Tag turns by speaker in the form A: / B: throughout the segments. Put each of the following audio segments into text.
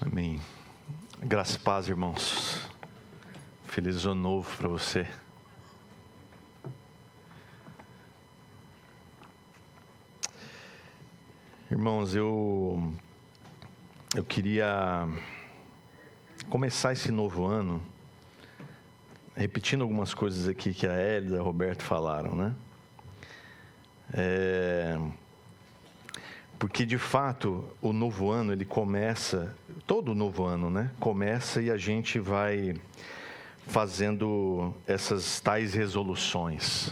A: Amém. Graça e paz, irmãos. Feliz ano novo para você. Irmãos, eu queria começar esse novo ano repetindo algumas coisas aqui que a Hélida e o Roberto falaram, né? Porque, de fato, o novo ano, ele começa, todo novo ano, né? Começa e a gente vai fazendo essas tais resoluções.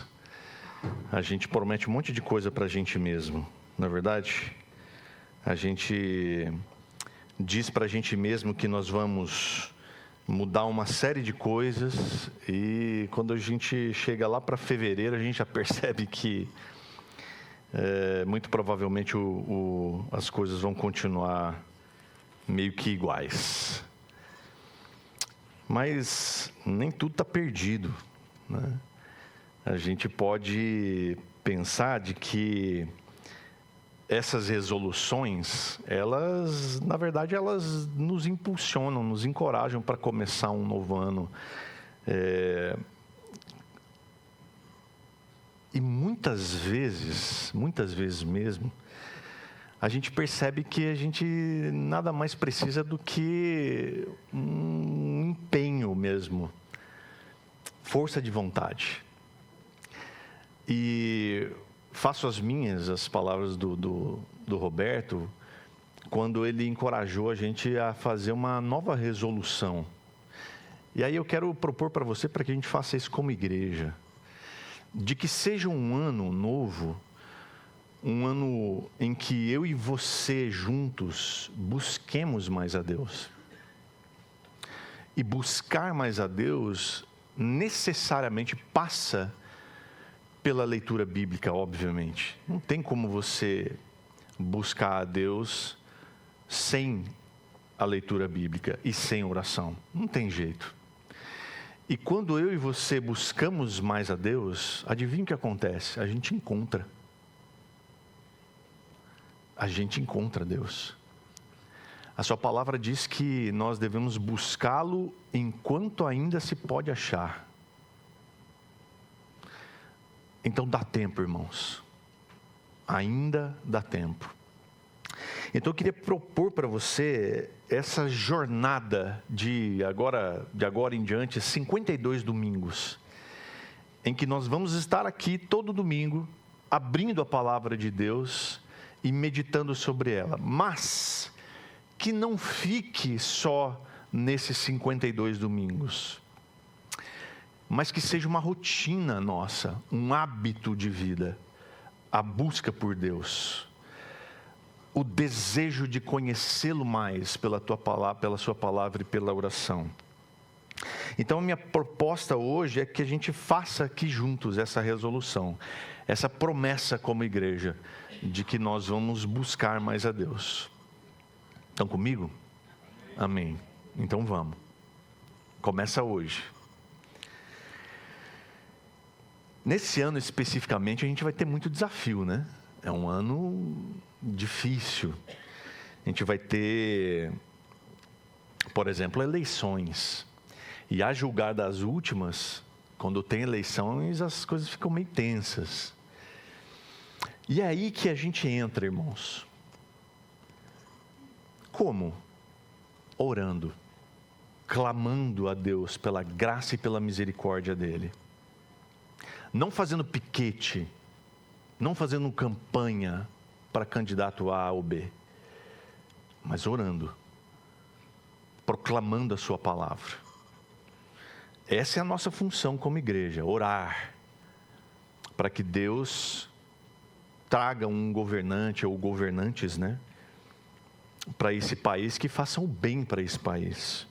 A: A gente promete um monte de coisa para a gente mesmo, não é verdade? A gente diz para a gente mesmo que nós vamos mudar uma série de coisas e quando a gente chega lá para fevereiro, a gente já percebe que muito provavelmente as coisas vão continuar meio que iguais. Mas nem tudo está perdido, né? A gente pode pensar de que essas resoluções, elas, na verdade, elas nos impulsionam, nos encorajam para começar um novo ano. E muitas vezes mesmo, a gente percebe que a gente nada mais precisa do que um empenho mesmo, força de vontade. E faço as minhas, as palavras do Roberto, quando ele encorajou a gente a fazer uma nova resolução. E aí eu quero propor para você, para que a gente faça isso como igreja, de que seja um ano novo, um ano em que eu e você juntos busquemos mais a Deus. E buscar mais a Deus necessariamente passa pela leitura bíblica, obviamente. Não tem como você buscar a Deus sem a leitura bíblica e sem oração. Não tem jeito. E quando eu e você buscamos mais a Deus, adivinha o que acontece? A gente encontra. A gente encontra Deus. A sua palavra diz que nós devemos buscá-lo enquanto ainda se pode achar. Então dá tempo, irmãos. Ainda dá tempo. Então eu queria propor para você essa jornada de agora em diante, 52 domingos, em que nós vamos estar aqui todo domingo, abrindo a palavra de Deus e meditando sobre ela. Mas que não fique só nesses 52 domingos, mas que seja uma rotina nossa, um hábito de vida, a busca por Deus, o desejo de conhecê-lo mais pela tua palavra, pela sua palavra e pela oração. Então a minha proposta hoje é que a gente faça aqui juntos essa resolução, essa promessa como igreja, de que nós vamos buscar mais a Deus. Estão comigo? Amém. Então vamos. Começa hoje. Nesse ano especificamente a gente vai ter muito desafio, né? É um ano difícil. A gente vai ter, por exemplo, eleições. E a julgar das últimas, quando tem eleições, as coisas ficam meio tensas. E é aí que a gente entra, irmãos. Como? Orando, clamando a Deus pela graça e pela misericórdia dEle. Não fazendo piquete, não fazendo campanha para candidato A ou B, mas orando, proclamando a sua palavra. Essa é a nossa função como igreja, orar, para que Deus traga um governante ou governantes, né, para esse país, que façam o bem para esse país.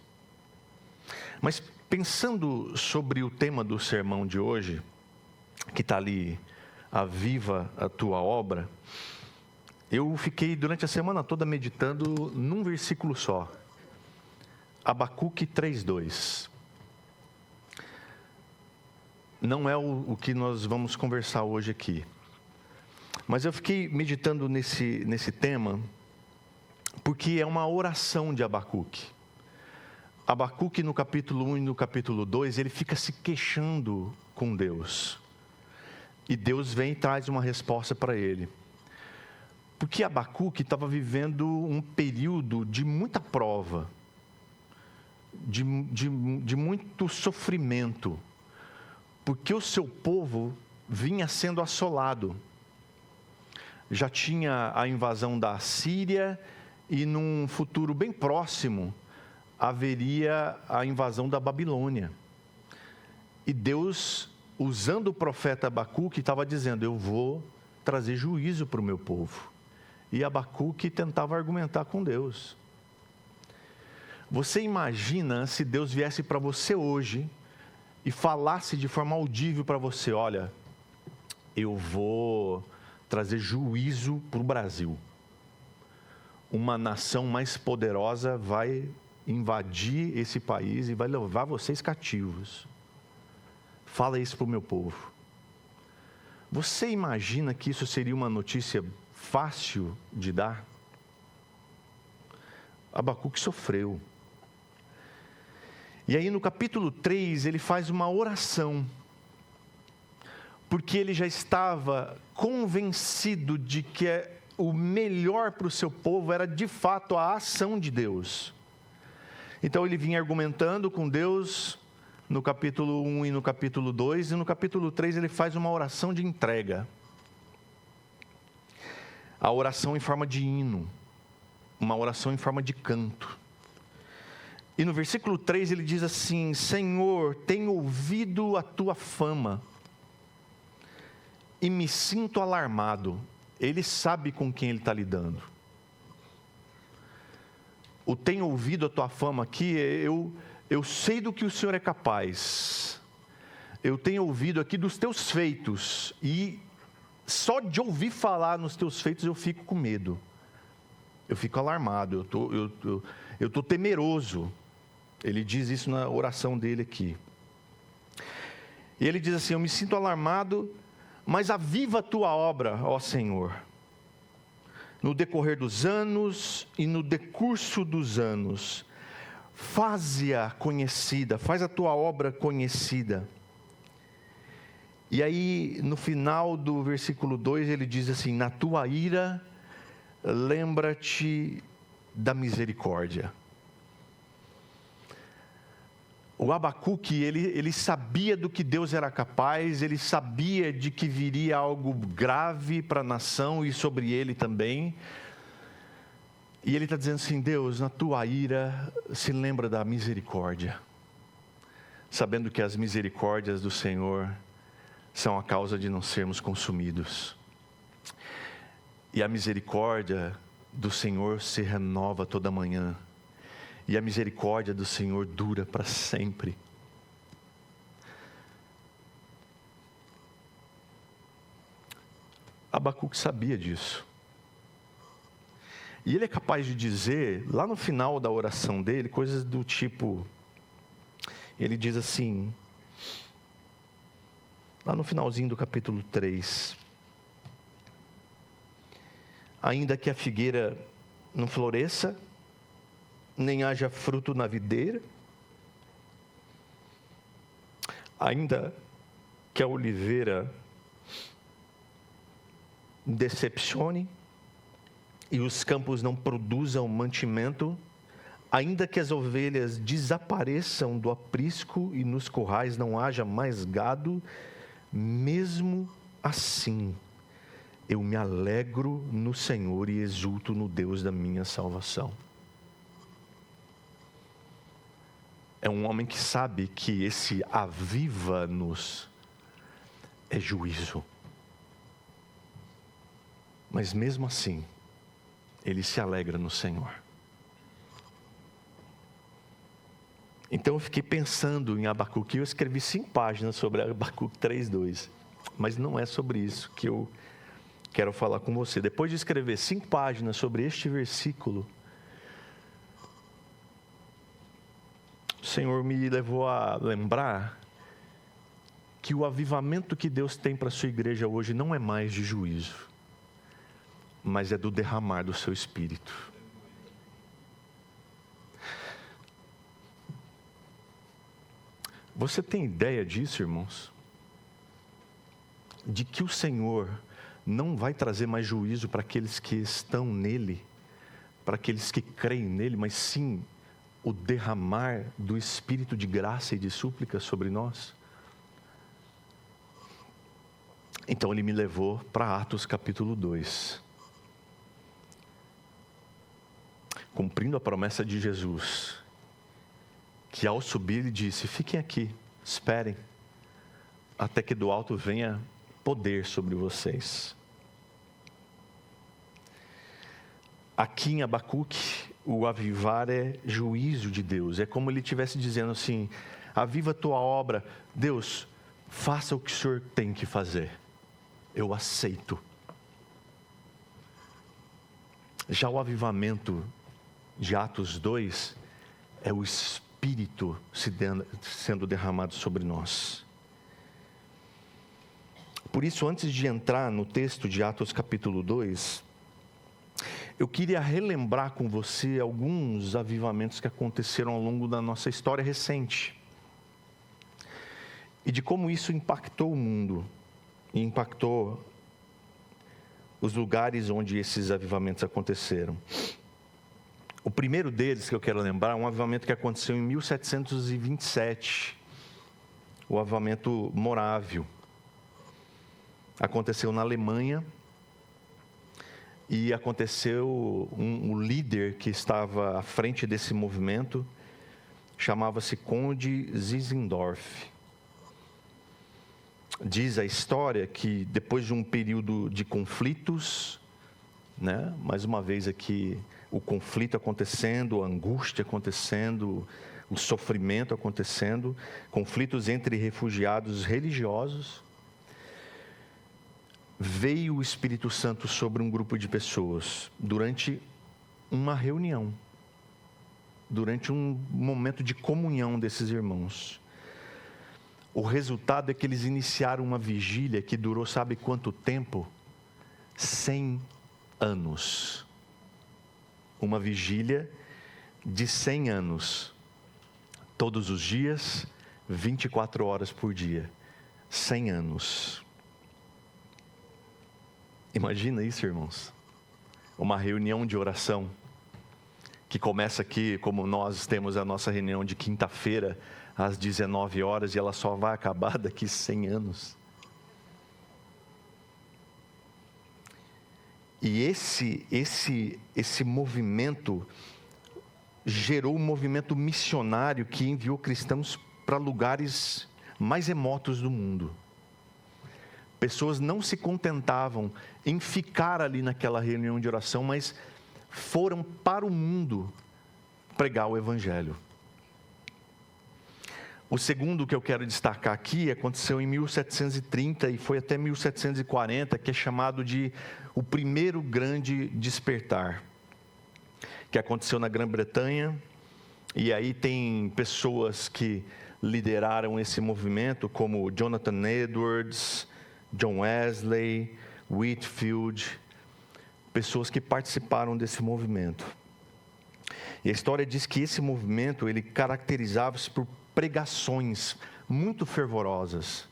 A: Mas pensando sobre o tema do sermão de hoje, que está ali, aviva a tua obra, eu fiquei durante a semana toda meditando num versículo só, Abacuque 3:2. Não é o que nós vamos conversar hoje aqui, mas eu fiquei meditando nesse tema, porque é uma oração de Abacuque. Abacuque no capítulo 1 e no capítulo 2, ele fica se queixando com Deus. E Deus vem e traz uma resposta para ele. Porque Abacuque estava vivendo um período de muita prova, de muito sofrimento, porque o seu povo vinha sendo assolado. Já tinha a invasão da Síria e num futuro bem próximo haveria a invasão da Babilônia. E Deus, usando o profeta Abacuque, estava dizendo: eu vou trazer juízo para o meu povo. E Abacuque tentava argumentar com Deus. Você imagina se Deus viesse para você hoje e falasse de forma audível para você: olha, eu vou trazer juízo para o Brasil. Uma nação mais poderosa vai invadir esse país e vai levar vocês cativos. Fala isso para o meu povo. Você imagina que isso seria uma notícia fácil de dar? Abacuque sofreu. E aí no capítulo 3 ele faz uma oração, porque ele já estava convencido de que o melhor para o seu povo era de fato a ação de Deus. Então ele vinha argumentando com Deus no capítulo 1 e no capítulo 2, e no capítulo 3 ele faz uma oração de entrega. A oração em forma de hino, uma oração em forma de canto. E no versículo 3 ele diz assim: Senhor, tenho ouvido a tua fama e me sinto alarmado. Ele sabe com quem ele está lidando. O tenho ouvido a tua fama aqui, eu sei do que o Senhor é capaz. Eu tenho ouvido aqui dos teus feitos, e só de ouvir falar nos teus feitos eu fico com medo. Eu fico alarmado, eu tô temeroso. Ele diz isso na oração dele aqui. E ele diz assim: eu me sinto alarmado, mas aviva a tua obra, ó Senhor, no decorrer dos anos e no decurso dos anos. Faze-a conhecida, faz a tua obra conhecida. E aí, no final do versículo 2, ele diz assim: na tua ira, lembra-te da misericórdia. O Abacuque, ele sabia do que Deus era capaz, ele sabia de que viria algo grave para a nação e sobre ele também. E ele está dizendo assim: Deus, na tua ira, se lembra da misericórdia, sabendo que as misericórdias do Senhor são a causa de não sermos consumidos. E a misericórdia do Senhor se renova toda manhã. E a misericórdia do Senhor dura para sempre. Abacuque sabia disso. E ele é capaz de dizer, lá no final da oração dele, coisas do tipo, ele diz assim, lá no finalzinho do capítulo 3, ainda que a figueira não floresça, nem haja fruto na videira, ainda que a oliveira decepcione e os campos não produzam mantimento, ainda que as ovelhas desapareçam do aprisco e nos currais não haja mais gado, mesmo assim eu me alegro no Senhor e exulto no Deus da minha salvação. É um homem que sabe que esse aviva-nos é juízo. Mas mesmo assim, ele se alegra no Senhor. Então eu fiquei pensando em Abacuque. Eu escrevi 5 páginas sobre Abacuque 3:2. Mas não é sobre isso que eu quero falar com você. Depois de escrever 5 páginas sobre este versículo, o Senhor me levou a lembrar que o avivamento que Deus tem para a sua igreja hoje não é mais de juízo, mas é do derramar do seu Espírito. Você tem ideia disso, irmãos? De que o Senhor não vai trazer mais juízo para aqueles que estão nele, para aqueles que creem nele, mas sim o derramar do Espírito de graça e de súplica sobre nós? Então ele me levou para Atos capítulo 2. Cumprindo a promessa de Jesus, que ao subir ele disse: fiquem aqui, esperem, até que do alto venha poder sobre vocês. Aqui em Abacuque, o avivar é juízo de Deus. É como ele estivesse dizendo assim: aviva a tua obra, Deus, faça o que o Senhor tem que fazer. Eu aceito. Já o avivamento de Atos 2 é o Espírito sendo derramado sobre nós. Por isso, antes de entrar no texto de Atos capítulo 2, eu queria relembrar com você alguns avivamentos que aconteceram ao longo da nossa história recente. E de como isso impactou o mundo, e impactou os lugares onde esses avivamentos aconteceram. O primeiro deles que eu quero lembrar é um avivamento que aconteceu em 1727, o avivamento morávio. Aconteceu na Alemanha e aconteceu um líder que estava à frente desse movimento, chamava-se Conde Zinzendorf. Diz a história que depois de um período de conflitos, mais uma vez aqui, o conflito acontecendo, a angústia acontecendo, o sofrimento acontecendo, conflitos entre refugiados religiosos, veio o Espírito Santo sobre um grupo de pessoas durante uma reunião, durante um momento de comunhão desses irmãos. O resultado é que eles iniciaram uma vigília que durou sabe quanto tempo? 100 anos. Uma vigília de 100 anos. Todos os dias, 24 horas por dia. 100 anos. Imagina isso, irmãos. Uma reunião de oração que começa aqui, como nós temos a nossa reunião de quinta-feira, às 19 horas, e ela só vai acabar daqui 100 anos. E esse movimento gerou um movimento missionário que enviou cristãos para lugares mais remotos do mundo. Pessoas não se contentavam em ficar ali naquela reunião de oração, mas foram para o mundo pregar o Evangelho. O segundo que eu quero destacar aqui aconteceu em 1730 e foi até 1740, que é chamado de o primeiro grande despertar, que aconteceu na Grã-Bretanha. E aí tem pessoas que lideraram esse movimento, como Jonathan Edwards, John Wesley, Whitefield, pessoas que participaram desse movimento. E a história diz que esse movimento, ele caracterizava-se por pregações muito fervorosas.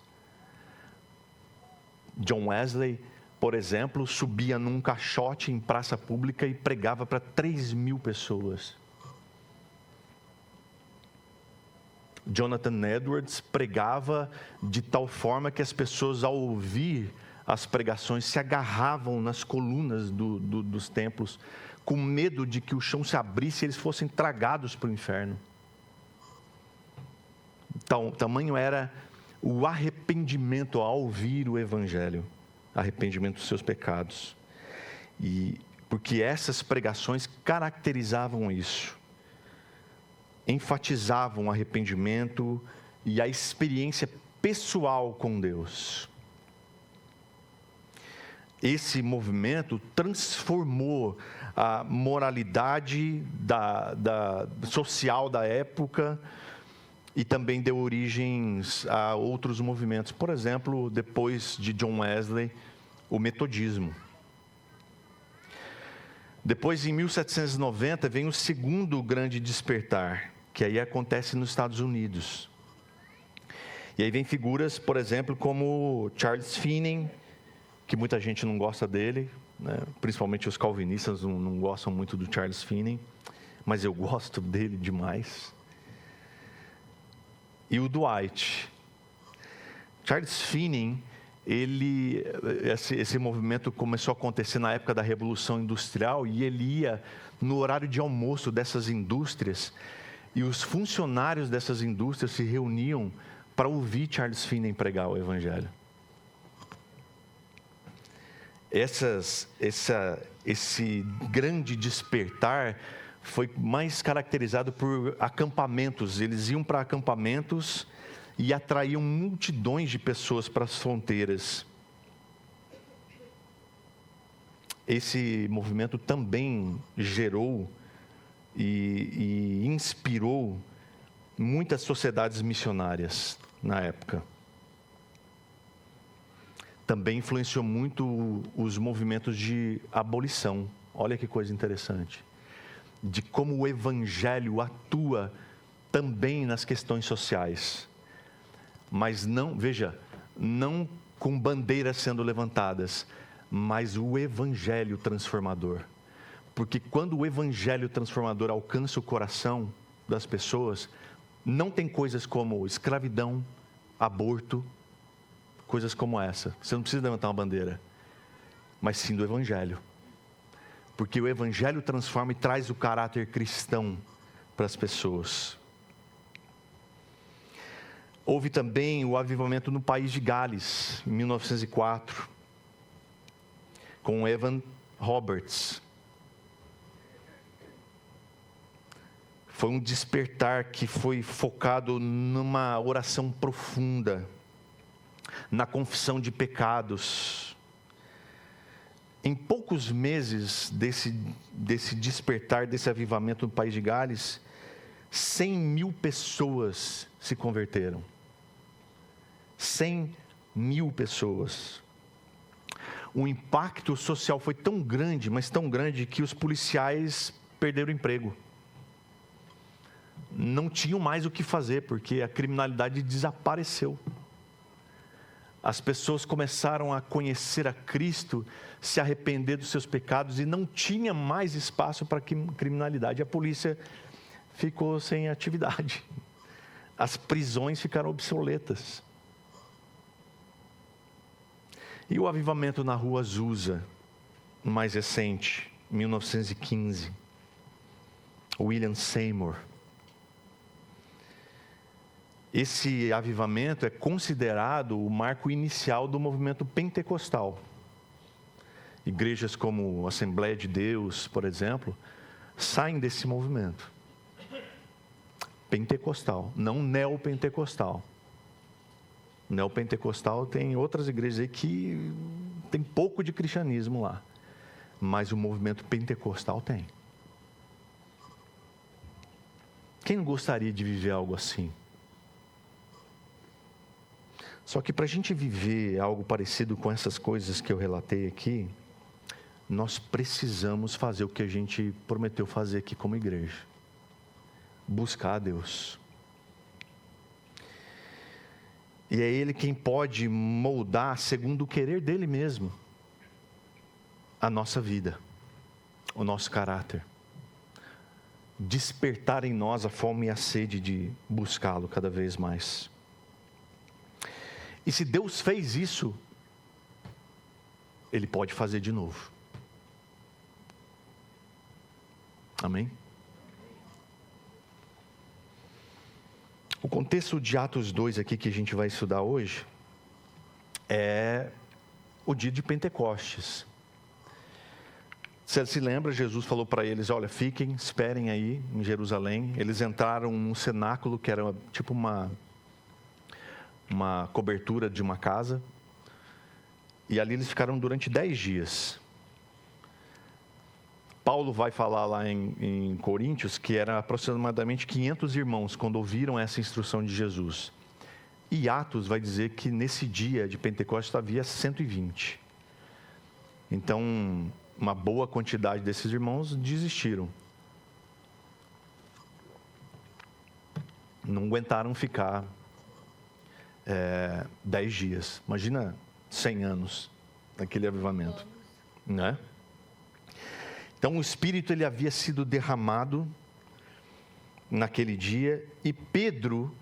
A: John Wesley, por exemplo, subia num caixote em praça pública e pregava para 3.000 pessoas. Jonathan Edwards pregava de tal forma que as pessoas, ao ouvir as pregações, se agarravam nas colunas dos templos, com medo de que o chão se abrisse e eles fossem tragados para o inferno. Tamanho era o arrependimento ao ouvir o Evangelho, arrependimento dos seus pecados. E porque essas pregações caracterizavam isso, enfatizavam o arrependimento e a experiência pessoal com Deus. Esse movimento transformou a moralidade social da época e também deu origens a outros movimentos. Por exemplo, depois de John Wesley, o metodismo. Depois, em 1790, vem o segundo grande despertar, que aí acontece nos Estados Unidos. E aí vem figuras, por exemplo, como Charles Finney, que muita gente não gosta dele, né? Principalmente os calvinistas não gostam muito do Charles Finney, mas eu gosto dele demais. E o Dwight. Charles Finney, esse movimento começou a acontecer na época da Revolução Industrial, e ele ia no horário de almoço dessas indústrias, e os funcionários dessas indústrias se reuniam para ouvir Charles Finney pregar o Evangelho. Esse grande despertar foi mais caracterizado por acampamentos. Eles iam para acampamentos e atraíam multidões de pessoas para as fronteiras. Esse movimento também gerou e inspirou muitas sociedades missionárias na época. Também influenciou muito os movimentos de abolição. Olha que coisa interessante. De como o Evangelho atua também nas questões sociais. Mas não, veja, não com bandeiras sendo levantadas, mas o Evangelho transformador. Porque quando o Evangelho transformador alcança o coração das pessoas, não tem coisas como escravidão, aborto, coisas como essa. Você não precisa levantar uma bandeira, mas sim do Evangelho. Porque o Evangelho transforma e traz o caráter cristão para as pessoas. Houve também o avivamento no país de Gales, em 1904, com Evan Roberts. Foi um despertar que foi focado numa oração profunda, na confissão de pecados. Em poucos meses desse despertar, desse avivamento no país de Gales, 100 mil pessoas se converteram. 100 mil pessoas. O impacto social foi tão grande, mas tão grande, que os policiais perderam o emprego. Não tinham mais o que fazer, porque a criminalidade desapareceu. As pessoas começaram a conhecer a Cristo, se arrepender dos seus pecados, e não tinha mais espaço para criminalidade. A polícia ficou sem atividade. As prisões ficaram obsoletas. E o avivamento na Rua Azusa, mais recente, 1915. William Seymour. Esse avivamento é considerado o marco inicial do movimento pentecostal. Igrejas como Assembleia de Deus, por exemplo, saem desse movimento pentecostal, não neopentecostal. Neopentecostal tem outras igrejas aí que tem pouco de cristianismo lá, mas o movimento pentecostal tem. Quem não gostaria de viver algo assim? Só que para a gente viver algo parecido com essas coisas que eu relatei aqui, nós precisamos fazer o que a gente prometeu fazer aqui como igreja. Buscar a Deus. E é Ele quem pode moldar segundo o querer dEle mesmo a nossa vida, o nosso caráter. Despertar em nós a fome e a sede de buscá-lo cada vez mais. E se Deus fez isso, Ele pode fazer de novo. Amém? O contexto de Atos 2 aqui que a gente vai estudar hoje é o dia de Pentecostes. Você se lembra, Jesus falou para eles, olha, fiquem, esperem aí em Jerusalém. Eles entraram num cenáculo que era tipo uma cobertura de uma casa. E ali eles ficaram durante 10 dias. Paulo vai falar lá em Coríntios que eram aproximadamente 500 irmãos quando ouviram essa instrução de Jesus. E Atos vai dizer que nesse dia de Pentecostes havia 120. Então, uma boa quantidade desses irmãos desistiram. Não aguentaram ficar 10 dias. Imagina 100 anos naquele avivamento, né? Então o Espírito ele havia sido derramado naquele dia, e Pedro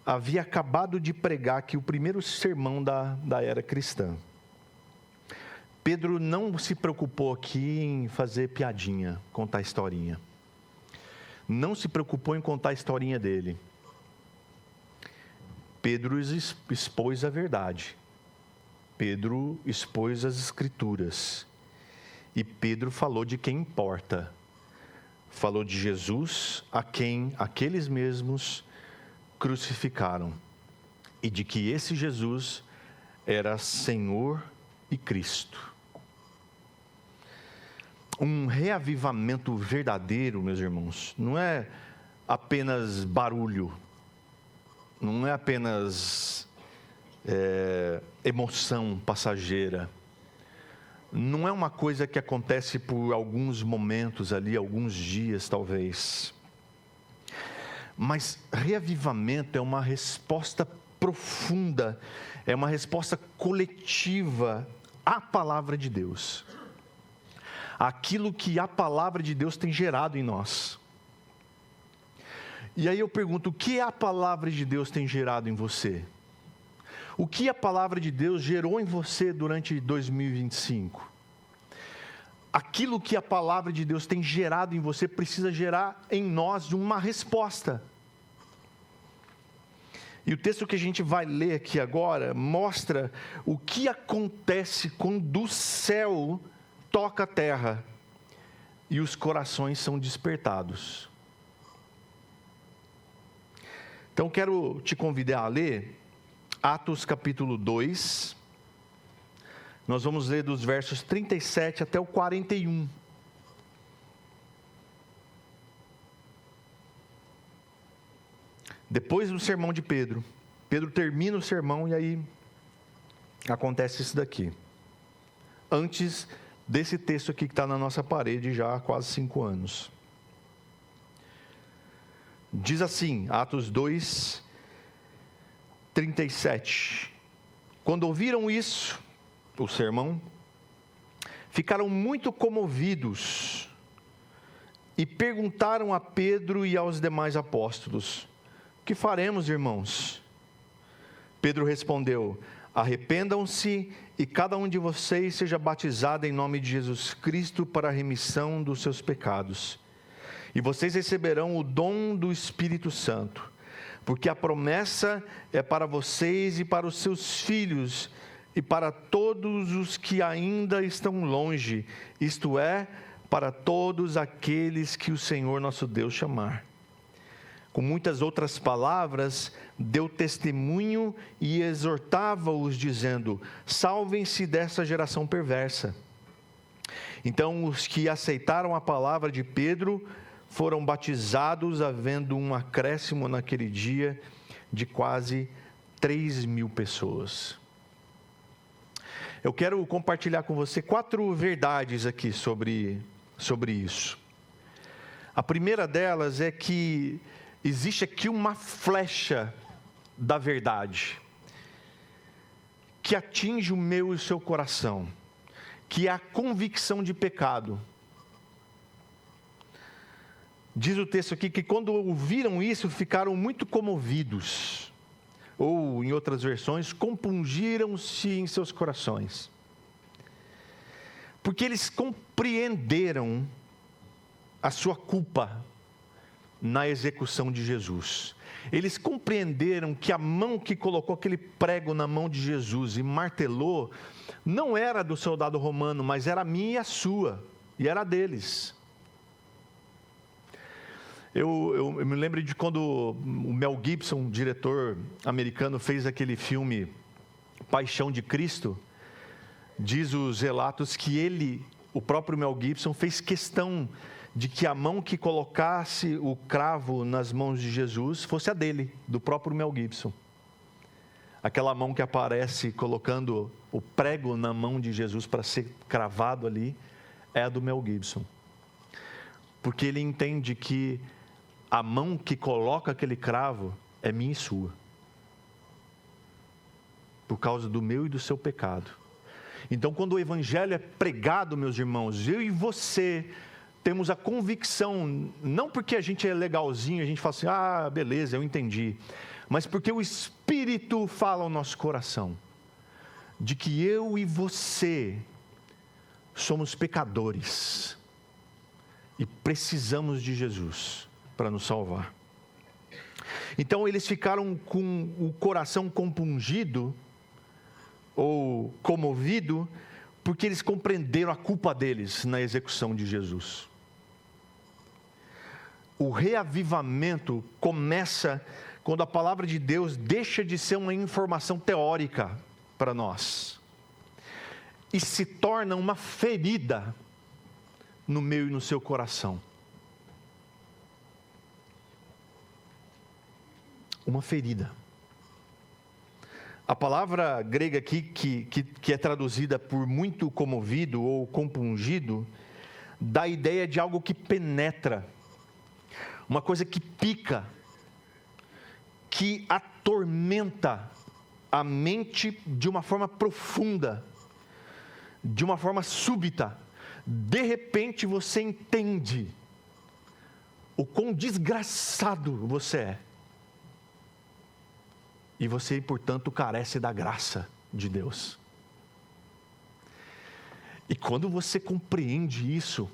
A: havia acabado de pregar aqui o primeiro sermão da era cristã. Pedro não se preocupou aqui em fazer piadinha, contar historinha. Não se preocupou em contar a historinha dele. Pedro expôs a verdade. Pedro expôs as Escrituras. E Pedro falou de quem importa. Falou de Jesus, a quem aqueles mesmos crucificaram. E de que esse Jesus era Senhor e Cristo. Um reavivamento verdadeiro, meus irmãos, não é apenas barulho, não é apenas emoção passageira, não é uma coisa que acontece por alguns momentos ali, alguns dias talvez, mas reavivamento é uma resposta profunda, é uma resposta coletiva à palavra de Deus. Aquilo que a palavra de Deus tem gerado em nós. E aí eu pergunto, o que a palavra de Deus tem gerado em você? O que a palavra de Deus gerou em você durante 2025? Aquilo que a palavra de Deus tem gerado em você precisa gerar em nós uma resposta. E o texto que a gente vai ler aqui agora mostra o que acontece quando o céu toca a terra e os corações são despertados. Então quero te convidar a ler Atos capítulo 2. Nós vamos ler dos versos 37 até o 41. Depois do sermão de Pedro, Pedro termina o sermão e aí acontece isso daqui. Antes desse texto aqui que está na nossa parede já há quase 5 anos. Diz assim, Atos 2, 37. Quando ouviram isso, o sermão, ficaram muito comovidos e perguntaram a Pedro e aos demais apóstolos: o que faremos, irmãos? Pedro respondeu: arrependam-se e cada um de vocês seja batizado em nome de Jesus Cristo para a remissão dos seus pecados. E vocês receberão o dom do Espírito Santo, porque a promessa é para vocês e para os seus filhos e para todos os que ainda estão longe, isto é, para todos aqueles que o Senhor nosso Deus chamar. Com muitas outras palavras, deu testemunho e exortava-os, dizendo: salvem-se dessa geração perversa. Então os que aceitaram a palavra de Pedro foram batizados, havendo um acréscimo naquele dia de quase 3.000 pessoas. Eu quero compartilhar com você 4 verdades aqui sobre isso. A primeira delas é que existe aqui uma flecha da verdade que atinge o meu e o seu coração, que é a convicção de pecado. Diz o texto aqui que quando ouviram isso, ficaram muito comovidos, ou em outras versões, compungiram-se em seus corações, porque eles compreenderam a sua culpa na execução de Jesus. Eles compreenderam que a mão que colocou aquele prego na mão de Jesus e martelou, não era do soldado romano, mas era a minha e a sua, e era deles. Eu me lembro de quando o Mel Gibson, diretor americano, fez aquele filme Paixão de Cristo. Diz os relatos que o próprio Mel Gibson, fez questão de que a mão que colocasse o cravo nas mãos de Jesus fosse a dele, do próprio Mel Gibson. Aquela mão que aparece colocando o prego na mão de Jesus para ser cravado ali, é a do Mel Gibson. Porque ele entende que a mão que coloca aquele cravo é minha e sua. por causa do meu e do seu pecado. Então, quando o evangelho é pregado, meus irmãos, eu e você temos a convicção, não porque a gente é legalzinho, a gente fala assim, ah, beleza, eu entendi, mas porque o Espírito fala ao nosso coração, de que eu e você somos pecadores e precisamos de Jesus para nos salvar. Então eles ficaram com o coração compungido ou comovido, porque eles compreenderam a culpa deles na execução de Jesus. O reavivamento começa quando a palavra de Deus deixa de ser uma informação teórica para nós e se torna uma ferida no meu e no seu coração. Uma ferida. A palavra grega aqui, que é traduzida por muito comovido ou compungido, dá a ideia de algo que penetra, uma coisa que pica, que atormenta a mente de uma forma profunda, de uma forma súbita. De repente você entende o quão desgraçado você é. E você, portanto, carece da graça de Deus. E quando você compreende isso,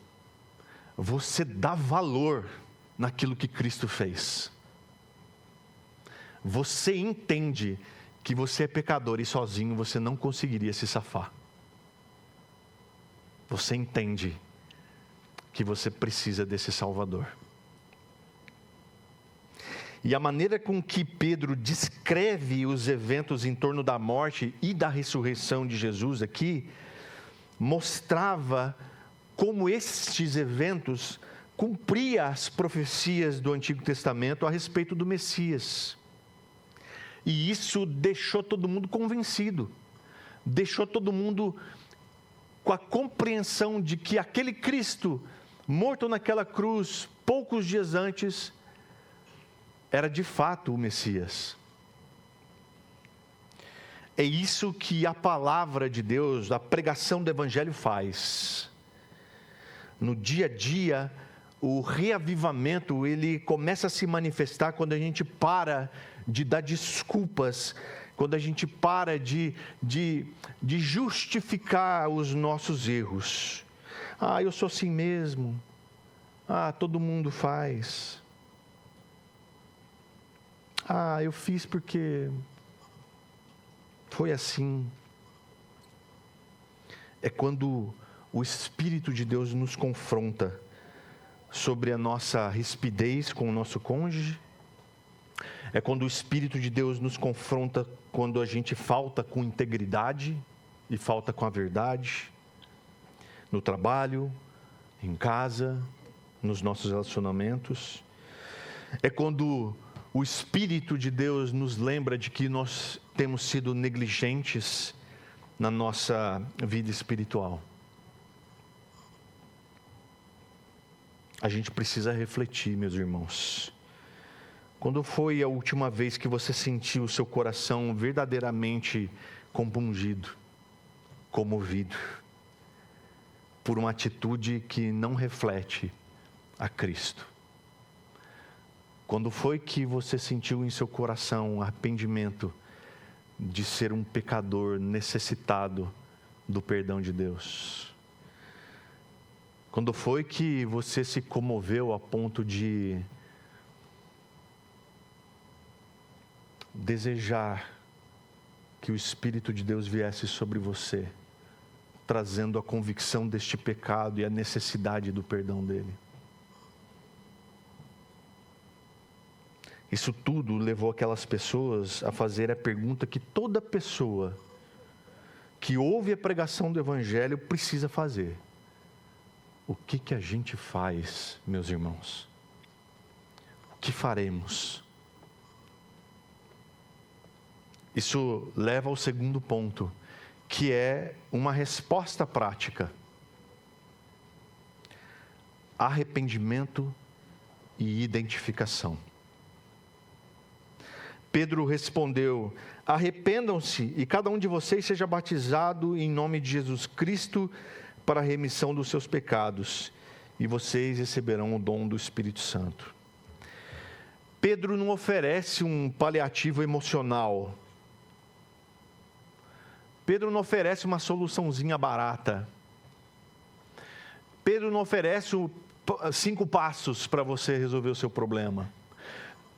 A: você dá valor naquilo que Cristo fez. Você entende que você é pecador e sozinho você não conseguiria se safar. Você entende que você precisa desse Salvador. E a maneira com que Pedro descreve os eventos em torno da morte e da ressurreição de Jesus aqui, mostrava como estes eventos cumpriam as profecias do Antigo Testamento a respeito do Messias. E isso deixou todo mundo convencido, deixou todo mundo com a compreensão de que aquele Cristo, morto naquela cruz, poucos dias antes, era de fato o Messias. É isso que a palavra de Deus, a pregação do Evangelho faz. No dia a dia, o reavivamento, ele começa a se manifestar quando a gente para de dar desculpas, quando a gente para de justificar os nossos erros. Ah, eu sou assim mesmo. Ah, todo mundo faz. Ah, eu fiz porque foi assim. É quando o Espírito de Deus nos confronta sobre a nossa rispidez com o nosso cônjuge. É quando o Espírito de Deus nos confronta quando a gente falta com integridade e falta com a verdade. No trabalho, em casa, nos nossos relacionamentos. É quando o Espírito de Deus nos lembra de que nós temos sido negligentes na nossa vida espiritual. A gente precisa refletir, meus irmãos. Quando foi a última vez que você sentiu o seu coração verdadeiramente compungido, comovido, por uma atitude que não reflete a Cristo? Quando foi que você sentiu em seu coração arrependimento de ser um pecador necessitado do perdão de Deus? Quando foi que você se comoveu a ponto de desejar que o Espírito de Deus viesse sobre você, trazendo a convicção deste pecado e a necessidade do perdão dele? Isso tudo levou aquelas pessoas a fazer a pergunta que toda pessoa que ouve a pregação do Evangelho precisa fazer: o que a gente faz, meus irmãos? O que faremos? Isso leva ao segundo ponto, que é uma resposta prática: arrependimento e identificação. Pedro respondeu: arrependam-se e cada um de vocês seja batizado em nome de Jesus Cristo para a remissão dos seus pecados, e vocês receberão o dom do Espírito Santo. Pedro não oferece um paliativo emocional. Pedro não oferece uma soluçãozinha barata. Pedro não oferece 5 passos para você resolver o seu problema.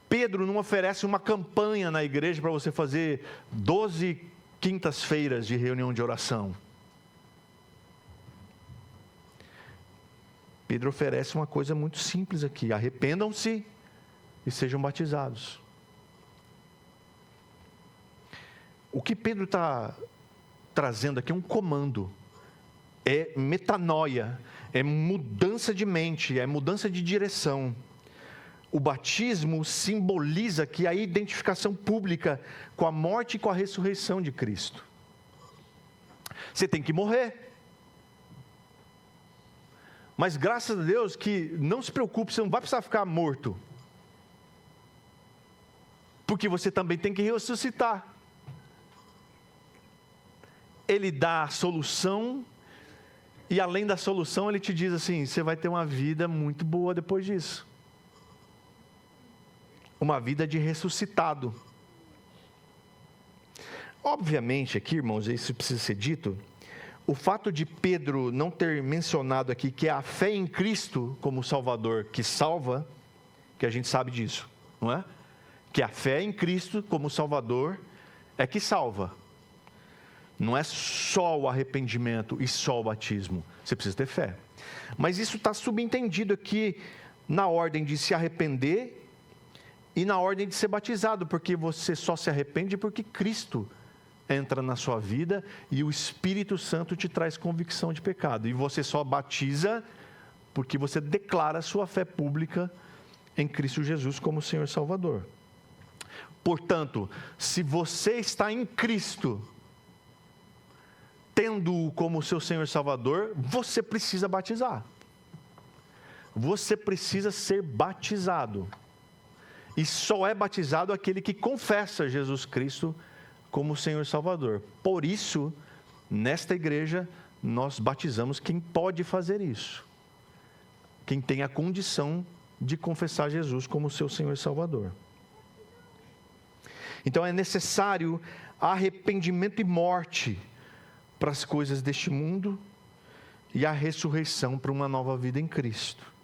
A: Pedro não oferece uma campanha na igreja para você fazer 12 quintas-feiras de reunião de oração. Pedro oferece uma coisa muito simples aqui: arrependam-se e sejam batizados. O que Pedro está trazendo aqui é um comando, é metanoia, é mudança de mente, é mudança de direção. O batismo simboliza aqui a identificação pública com a morte e com a ressurreição de Cristo. Você tem que morrer. Mas graças a Deus que, não se preocupe, você não vai precisar ficar morto. Porque você também tem que ressuscitar. Ele dá a solução, e além da solução, ele te diz assim: você vai ter uma vida muito boa depois disso. Uma vida de ressuscitado. Obviamente aqui, irmãos, isso precisa ser dito, o fato de Pedro não ter mencionado aqui que é a fé em Cristo como Salvador que salva, que a gente sabe disso, não é? Que a fé em Cristo como Salvador é que salva. Não é só o arrependimento e só o batismo. Você precisa ter fé. Mas isso está subentendido aqui na ordem de se arrepender e na ordem de ser batizado, porque você só se arrepende porque Cristo entra na sua vida e o Espírito Santo te traz convicção de pecado. E você só batiza porque você declara a sua fé pública em Cristo Jesus como Senhor e Salvador. Portanto, se você está em Cristo, tendo-o como seu Senhor e Salvador, você precisa batizar. Você precisa ser batizado. E só é batizado aquele que confessa Jesus Cristo como Senhor e Salvador. Por isso, nesta igreja, nós batizamos quem pode fazer isso. Quem tem a condição de confessar Jesus como seu Senhor e Salvador. Então é necessário arrependimento e morte para as coisas deste mundo e a ressurreição para uma nova vida em Cristo.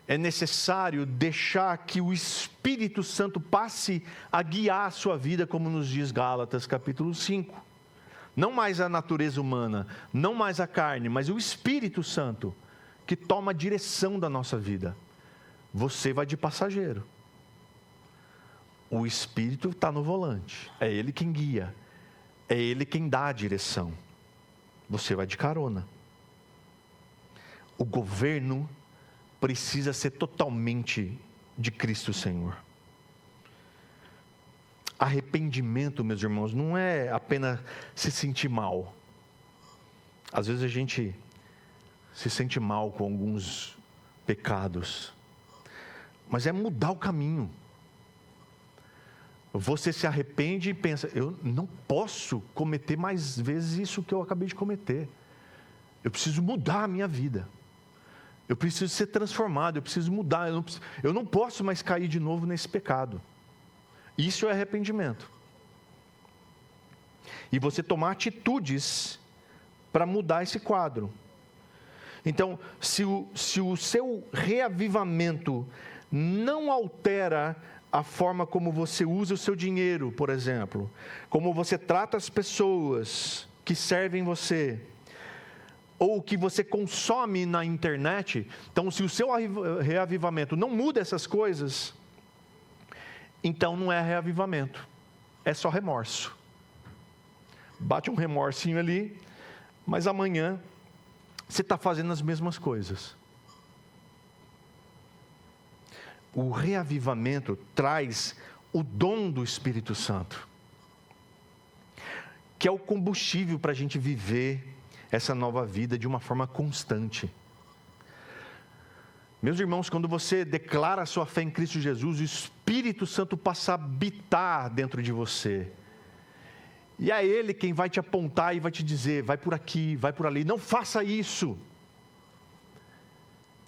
A: É necessário deixar que o Espírito Santo passe a guiar a sua vida, como nos diz Gálatas capítulo 5. Não mais a natureza humana, não mais a carne, mas o Espírito Santo que toma a direção da nossa vida. Você vai de passageiro. O Espírito está no volante, é Ele quem guia, é Ele quem dá a direção. Você vai de carona. O governo precisa ser totalmente de Cristo Senhor. Arrependimento, meus irmãos, não é apenas se sentir mal. Às vezes a gente se sente mal com alguns pecados, mas é mudar o caminho. Você se arrepende e pensa: eu não posso cometer mais vezes isso que eu acabei de cometer. Eu preciso mudar a minha vida. Eu preciso ser transformado, eu preciso mudar. Eu não posso mais cair de novo nesse pecado. Isso é arrependimento. E você tomar atitudes para mudar esse quadro. Então, se o seu reavivamento não altera a forma como você usa o seu dinheiro, por exemplo, como você trata as pessoas que servem você, ou o que você consome na internet, então se o seu reavivamento não muda essas coisas, então não é reavivamento, é só remorso. Bate um remorsinho ali, mas amanhã você está fazendo as mesmas coisas. O reavivamento traz o dom do Espírito Santo, que é o combustível para a gente viver essa nova vida de uma forma constante. Meus irmãos, quando você declara a sua fé em Cristo Jesus, o Espírito Santo passa a habitar dentro de você. E é Ele quem vai te apontar e vai te dizer, vai por aqui, vai por ali, não faça isso.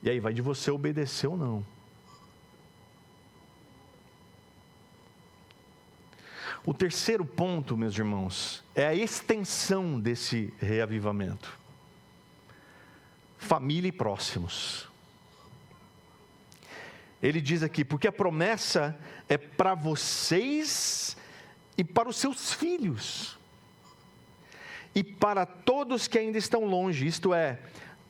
A: E aí vai de você obedecer ou não. O terceiro ponto, meus irmãos, é a extensão desse reavivamento. Família e próximos. Ele diz aqui, porque a promessa é para vocês e para os seus filhos. E para todos que ainda estão longe, isto é,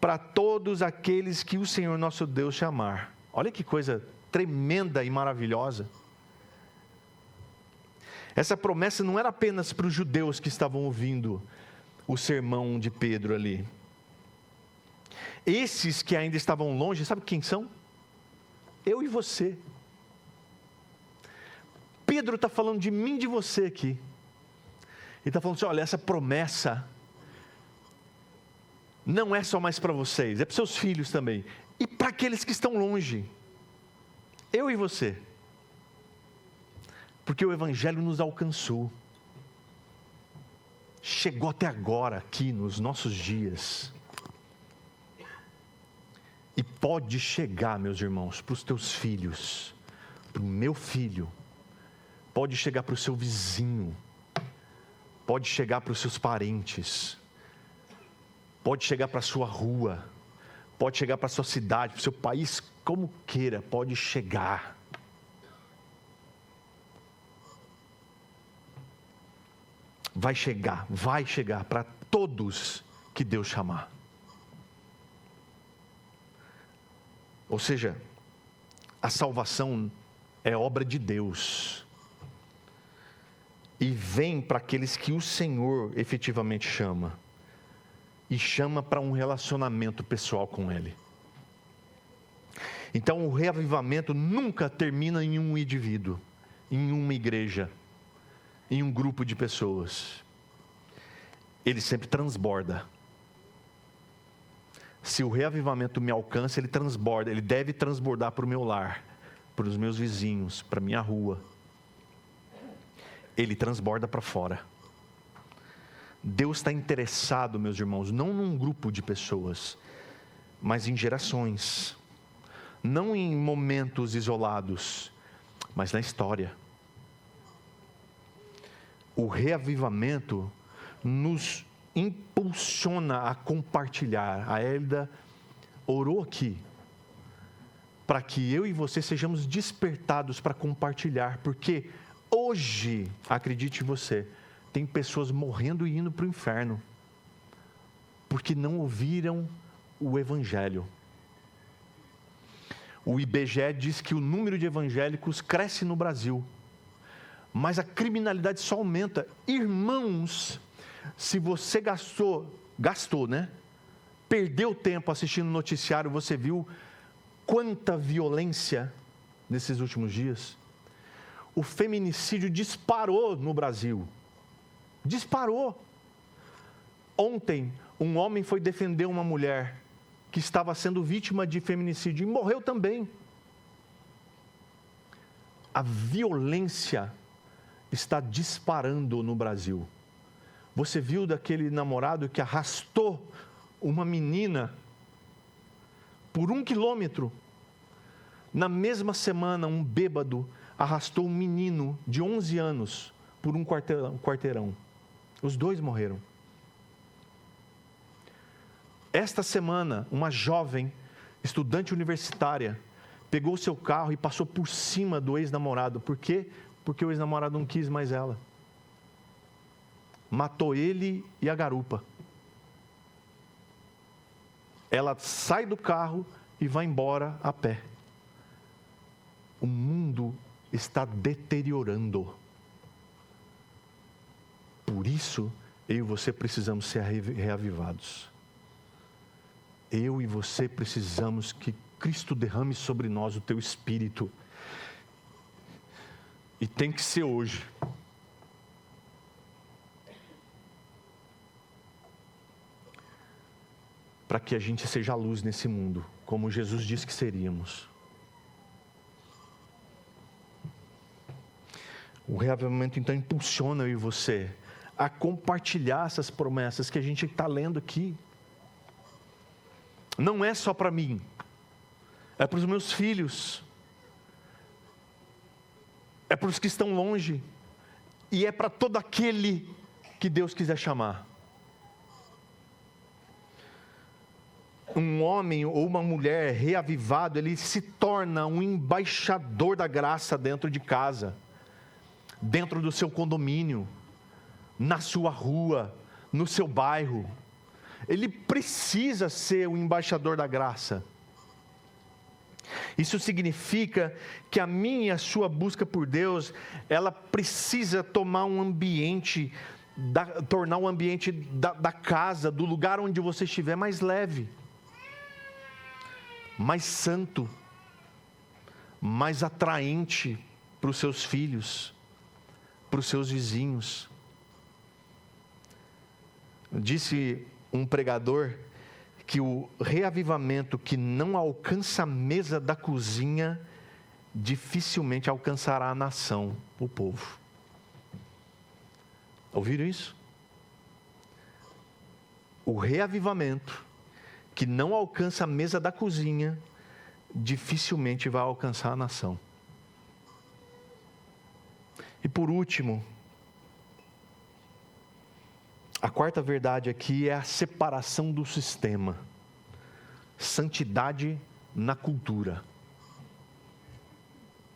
A: para todos aqueles que o Senhor nosso Deus chamar. Olha que coisa tremenda e maravilhosa. Essa promessa não era apenas para os judeus que estavam ouvindo o sermão de Pedro ali. Esses que ainda estavam longe, sabe quem são? Eu e você. Pedro está falando de mim e de você aqui. Ele está falando assim, olha, essa promessa não é só mais para vocês, é para seus filhos também. E para aqueles que estão longe. Eu e você. Porque o Evangelho nos alcançou. Chegou até agora, aqui nos nossos dias. E pode chegar, meus irmãos, para os teus filhos, para o meu filho, pode chegar para o seu vizinho, pode chegar para os seus parentes, pode chegar para a sua rua, pode chegar para a sua cidade, para o seu país, como queira, pode chegar. Vai chegar para todos que Deus chamar. Ou seja, a salvação é obra de Deus. E vem para aqueles que o Senhor efetivamente chama. E chama para um relacionamento pessoal com Ele. Então o reavivamento nunca termina em um indivíduo, em uma igreja, em um grupo de pessoas. Ele sempre transborda. Se o reavivamento me alcança, ele transborda, ele deve transbordar para o meu lar, para os meus vizinhos, para a minha rua. Ele transborda para fora. Deus está interessado, meus irmãos, não num grupo de pessoas, mas em gerações. Não em momentos isolados, mas na história. O reavivamento nos impulsiona a compartilhar. A Hélida orou aqui para que eu e você sejamos despertados para compartilhar, porque hoje, acredite você, tem pessoas morrendo e indo para o inferno porque não ouviram o Evangelho. O IBGE diz que o número de evangélicos cresce no Brasil, mas a criminalidade só aumenta. Irmãos, se você gastou, né? Perdeu tempo assistindo o noticiário, você viu quanta violência nesses últimos dias? O feminicídio disparou no Brasil. Disparou. Ontem, um homem foi defender uma mulher que estava sendo vítima de feminicídio e morreu também. A violência está disparando no Brasil. Você viu daquele namorado que arrastou uma menina por 1 quilômetro? Na mesma semana, um bêbado arrastou um menino de 11 anos por um quarteirão. Os dois morreram. Esta semana, uma jovem estudante universitária pegou seu carro e passou por cima do ex-namorado. Por quê? Porque o ex-namorado não quis mais ela. Matou ele e a garupa. Ela sai do carro e vai embora a pé. O mundo está deteriorando. Por isso, eu e você precisamos ser reavivados. Eu e você precisamos que Cristo derrame sobre nós o teu Espírito. E tem que ser hoje. para que a gente seja a luz nesse mundo, como Jesus disse que seríamos. O reavivamento então impulsiona eu e você a compartilhar essas promessas que a gente está lendo aqui. Não é só para mim, é para os meus filhos, é para os que estão longe, e é para todo aquele que Deus quiser chamar. Um homem ou uma mulher reavivado, ele se torna um embaixador da graça dentro de casa, dentro do seu condomínio, na sua rua, no seu bairro. Ele precisa ser o embaixador da graça. Isso significa que a minha e a sua busca por Deus, ela precisa tomar um ambiente, tornar o ambiente da casa, do lugar onde você estiver, mais leve, mais santo, mais atraente para os seus filhos, para os seus vizinhos. Disse um pregador que o reavivamento que não alcança a mesa da cozinha, dificilmente alcançará a nação, o povo. Ouviram isso? O reavivamento que não alcança a mesa da cozinha, dificilmente vai alcançar a nação. E por último, a quarta verdade aqui é a separação do sistema. Santidade na cultura.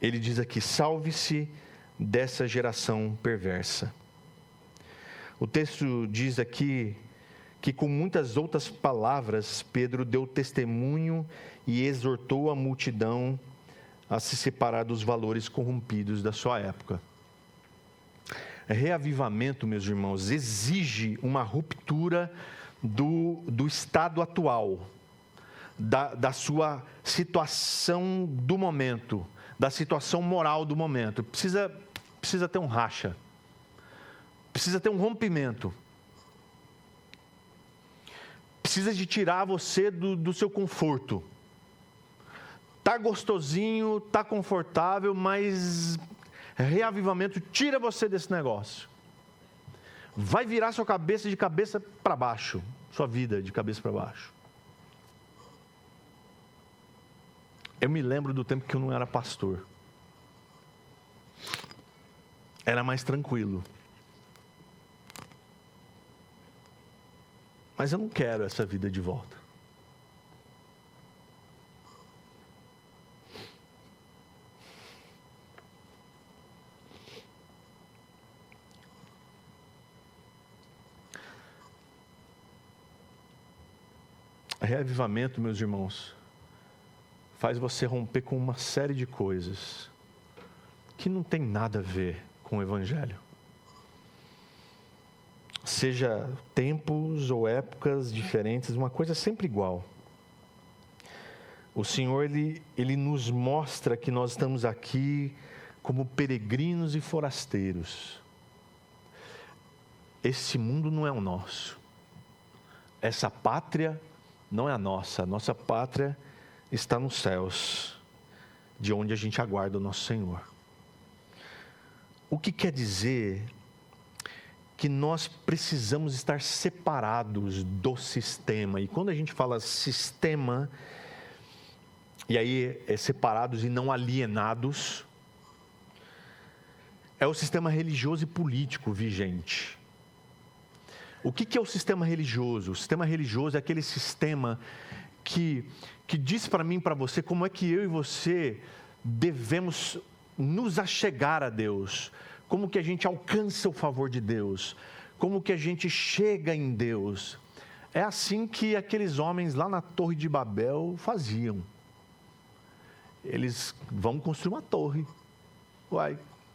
A: Ele diz aqui: salve-se dessa geração perversa. O texto diz aqui que, com muitas outras palavras, Pedro deu testemunho e exortou a multidão a se separar dos valores corrompidos da sua época. Reavivamento, meus irmãos, exige uma ruptura do estado atual, da sua situação do momento, da situação moral do momento. Precisa ter um racha, precisa ter um rompimento, precisa de tirar você do seu conforto. Tá gostosinho, tá confortável, mas reavivamento tira você desse negócio. Vai virar sua cabeça de cabeça para baixo, sua vida de cabeça para baixo. Eu me lembro do tempo que eu não era pastor. Era mais tranquilo. Mas eu não quero essa vida de volta. Reavivamento, meus irmãos, faz você romper com uma série de coisas que não tem nada a ver com o Evangelho. Seja tempos ou épocas diferentes, uma coisa sempre igual. O Senhor, Ele nos mostra que nós estamos aqui como peregrinos e forasteiros. Esse mundo não é o nosso. Essa pátria não é a nossa pátria está nos céus, de onde a gente aguarda o nosso Senhor. O que quer dizer que nós precisamos estar separados do sistema. E quando a gente fala sistema, e aí é separados e não alienados, é o sistema religioso e político vigente. O que é o sistema religioso? O sistema religioso é aquele sistema que diz para mim e para você como é que eu e você devemos nos achegar a Deus, como que a gente alcança o favor de Deus, como que a gente chega em Deus. É assim que aqueles homens lá na Torre de Babel faziam. Eles vão construir uma torre.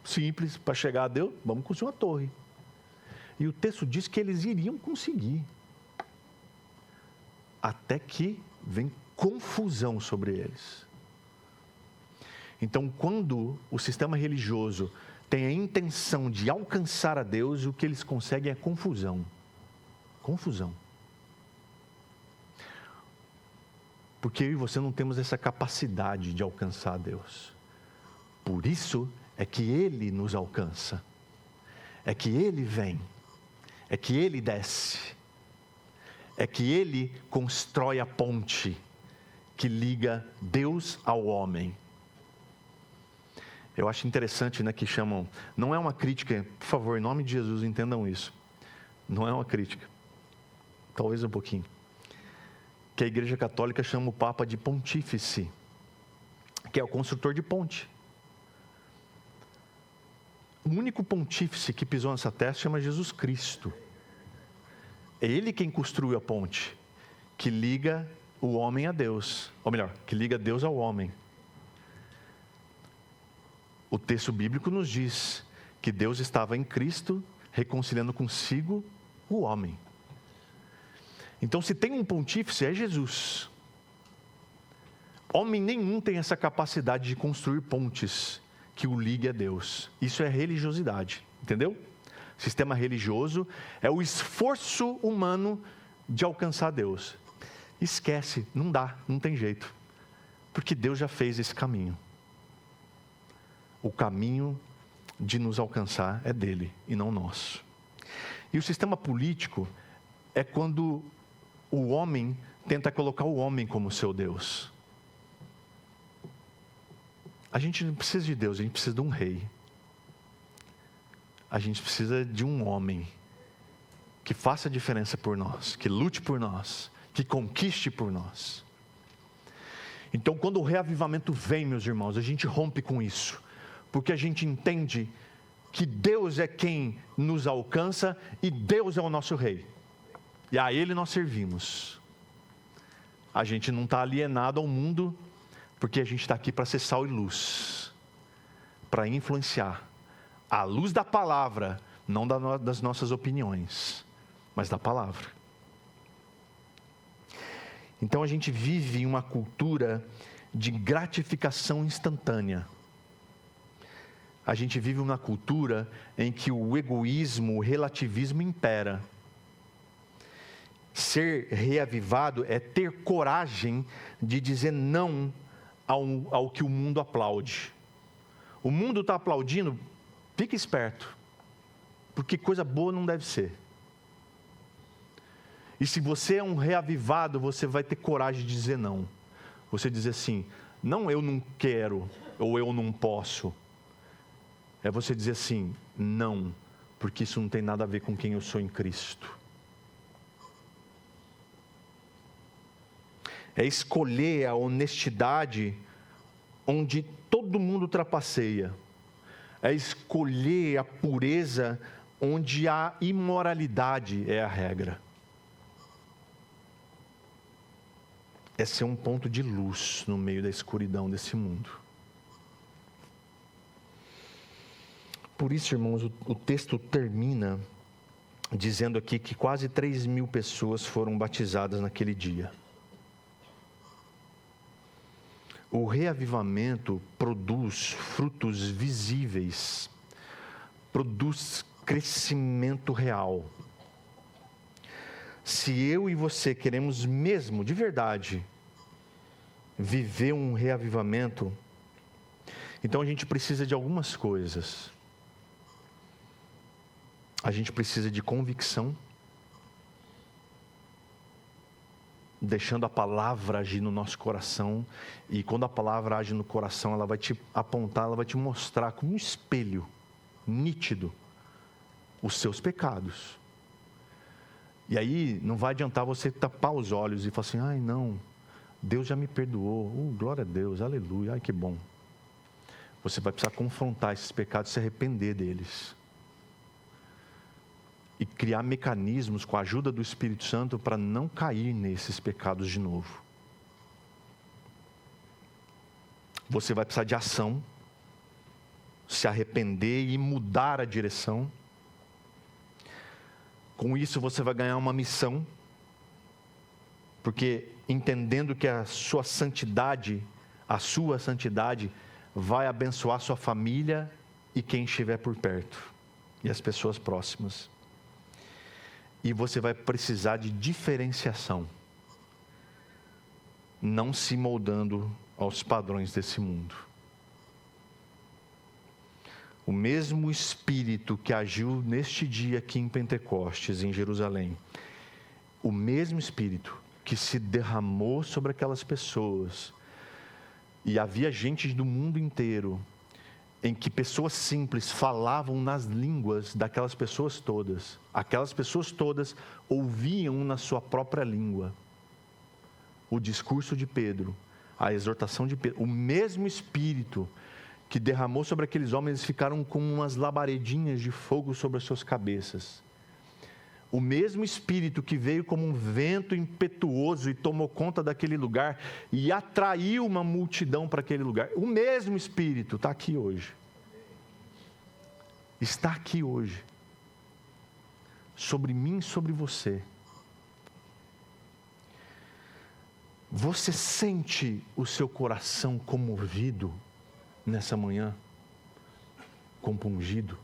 A: Simples, para chegar a Deus, vamos construir uma torre. E o texto diz que eles iriam conseguir. Até que vem confusão sobre eles. Então, quando o sistema religioso tem a intenção de alcançar a Deus, o que eles conseguem é confusão. Confusão. Porque eu e você não temos essa capacidade de alcançar Deus. Por isso é que Ele nos alcança. É que Ele vem. É que Ele desce. É que Ele constrói a ponte que liga Deus ao homem. Eu acho interessante, que chamam... Não é uma crítica, por favor, em nome de Jesus, entendam isso. Não é uma crítica. Talvez um pouquinho. Que a Igreja Católica chama o Papa de pontífice, que é o construtor de ponte. O único pontífice que pisou nessa terra se chama Jesus Cristo. É Ele quem construiu a ponte, que liga o homem a Deus. Ou melhor, que liga Deus ao homem. O texto bíblico nos diz que Deus estava em Cristo, reconciliando consigo o homem. Então, se tem um pontífice, é Jesus. Homem nenhum tem essa capacidade de construir pontes que o ligue a Deus. Isso é religiosidade, entendeu? Sistema religioso é o esforço humano de alcançar Deus. Esquece, não dá, não tem jeito. Porque Deus já fez esse caminho. O caminho de nos alcançar é dele e não nosso. E o sistema político é quando o homem tenta colocar o homem como seu Deus. A gente não precisa de Deus, a gente precisa de um rei. A gente precisa de um homem que faça a diferença por nós, que lute por nós, que conquiste por nós. Então, quando o reavivamento vem, meus irmãos, a gente rompe com isso, porque a gente entende que Deus é quem nos alcança e Deus é o nosso rei. E a Ele nós servimos. A gente não está alienado ao mundo, porque a gente está aqui para ser sal e luz, para influenciar a luz da palavra, não das nossas opiniões, mas da palavra. Então a gente vive em uma cultura de gratificação instantânea. A gente vive uma cultura em que o egoísmo, o relativismo impera. Ser reavivado é ter coragem de dizer não ao que o mundo aplaude. O mundo está aplaudindo, fique esperto, porque coisa boa não deve ser. E se você é um reavivado, você vai ter coragem de dizer não. Você dizer assim, não eu não quero, ou eu não posso. É você dizer assim, não, porque isso não tem nada a ver com quem eu sou em Cristo. É escolher a honestidade onde todo mundo trapaceia. É escolher a pureza onde a imoralidade é a regra. É ser um ponto de luz no meio da escuridão desse mundo. Por isso, irmãos, o texto termina dizendo aqui que quase 3.000 pessoas foram batizadas naquele dia. O reavivamento produz frutos visíveis, produz crescimento real. Se eu e você queremos mesmo, de verdade, viver um reavivamento, então a gente precisa de algumas coisas. A gente precisa de convicção, deixando a palavra agir no nosso coração, e quando a palavra age no coração, ela vai te apontar, ela vai te mostrar como um espelho nítido os seus pecados. E aí não vai adiantar você tapar os olhos e falar assim, ai não, Deus já me perdoou, glória a Deus, aleluia, ai que bom. Você vai precisar confrontar esses pecados e se arrepender deles. E criar mecanismos com a ajuda do Espírito Santo para não cair nesses pecados de novo. Você vai precisar de ação, se arrepender e mudar a direção. Com isso você vai ganhar uma missão, porque entendendo que a sua santidade vai abençoar sua família e quem estiver por perto, e as pessoas próximas. E você vai precisar de diferenciação. não se moldando aos padrões desse mundo. O mesmo Espírito que agiu neste dia aqui em Pentecostes, em Jerusalém, o mesmo Espírito que se derramou sobre aquelas pessoas, e havia gente do mundo inteiro, em que pessoas simples falavam nas línguas daquelas pessoas todas. Aquelas pessoas todas ouviam na sua própria língua o discurso de Pedro, a exortação de Pedro. O mesmo Espírito que derramou sobre aqueles homens, eles ficaram com umas labaredinhas de fogo sobre as suas cabeças. O mesmo Espírito que veio como um vento impetuoso e tomou conta daquele lugar e atraiu uma multidão para aquele lugar. O mesmo Espírito está aqui hoje. Está aqui hoje. Sobre mim e sobre você. Você sente o seu coração comovido nessa manhã? Compungido?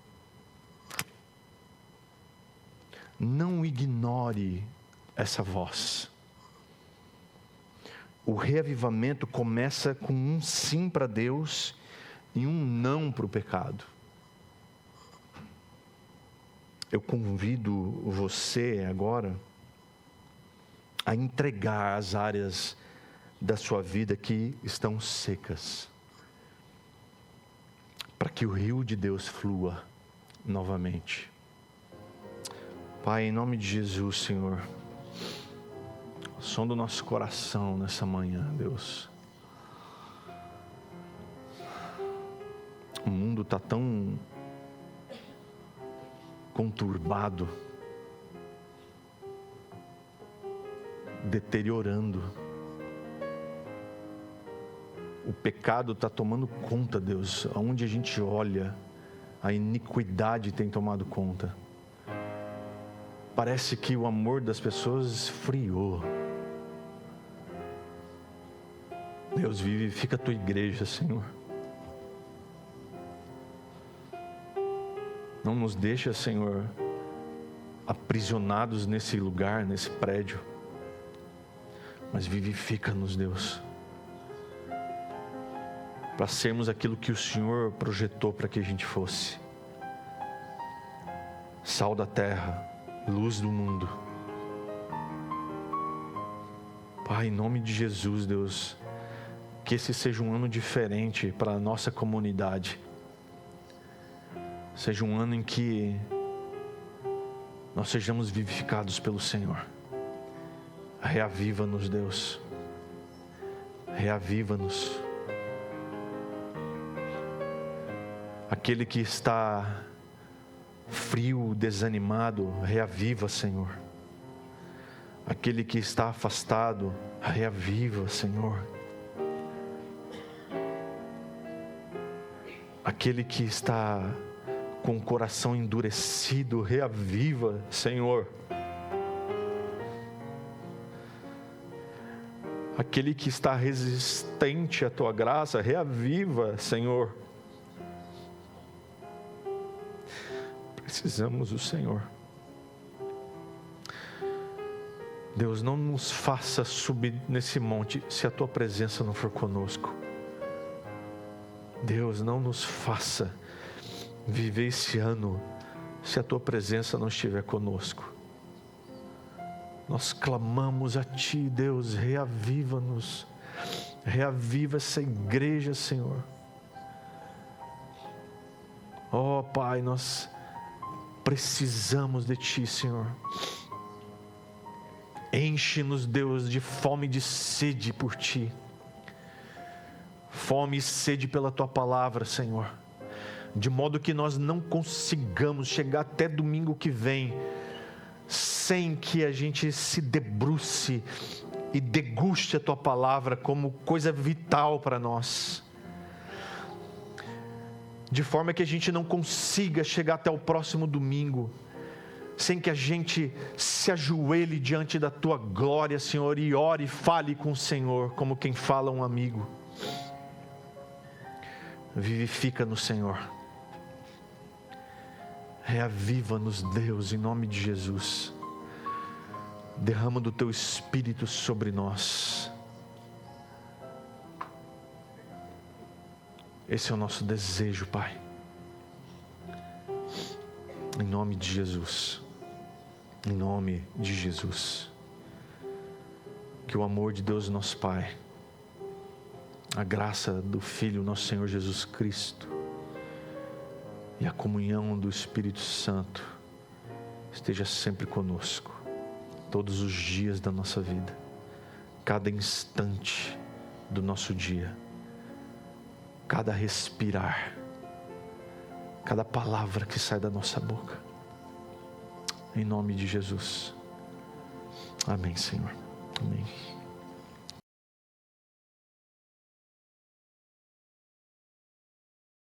A: Não ignore essa voz. O reavivamento começa com um sim para Deus e um não para o pecado. Eu convido você agora a entregar as áreas da sua vida que estão secas, para que o rio de Deus flua novamente. Pai, em nome de Jesus, Senhor, som do nosso coração nessa manhã, Deus. O mundo está tão conturbado, deteriorando. O pecado está tomando conta, Deus. Aonde a gente olha, a iniquidade tem tomado conta. Parece que o amor das pessoas esfriou. Deus, vivifica a tua igreja, Senhor. Não nos deixa, Senhor, aprisionados nesse lugar, nesse prédio. Mas vivifica-nos, Deus, para sermos aquilo que o Senhor projetou para que a gente fosse. Sal da terra, luz do mundo. Pai, em nome de Jesus, Deus, que esse seja um ano diferente para a nossa comunidade. Seja um ano em que nós sejamos vivificados pelo Senhor. Reaviva-nos, Deus. Reaviva-nos. Aquele que está frio, desanimado, reaviva, Senhor. Aquele que está afastado, reaviva, Senhor. Aquele que está com o coração endurecido, reaviva, Senhor. Aquele que está resistente à tua graça, reaviva, Senhor. Precisamos do Senhor. Deus, não nos faça subir nesse monte se a tua presença não for conosco. Deus, não nos faça viver esse ano se a tua presença não estiver conosco. Nós clamamos a ti, Deus, reaviva-nos. Reaviva essa igreja, Senhor. Oh, Pai, nós precisamos de ti, Senhor. Enche-nos, Deus, de fome e de sede por ti. Fome e sede pela tua palavra, Senhor. De modo que nós não consigamos chegar até domingo que vem sem que a gente se debruce e deguste a tua palavra como coisa vital para nós. De forma que a gente não consiga chegar até o próximo domingo sem que a gente se ajoelhe diante da tua glória, Senhor, e ore e fale com o Senhor como quem fala a um amigo. Vivifica-nos, Senhor. Reaviva-nos, Deus, em nome de Jesus. Derrama do teu Espírito sobre nós. Esse é o nosso desejo, Pai. Em nome de Jesus. Em nome de Jesus. Que o amor de Deus, nosso Pai, a graça do Filho, nosso Senhor Jesus Cristo, e a comunhão do Espírito Santo esteja sempre conosco, todos os dias da nossa vida, cada instante do nosso dia, cada respirar, cada palavra que sai da nossa boca. Em nome de Jesus. Amém, Senhor. Amém.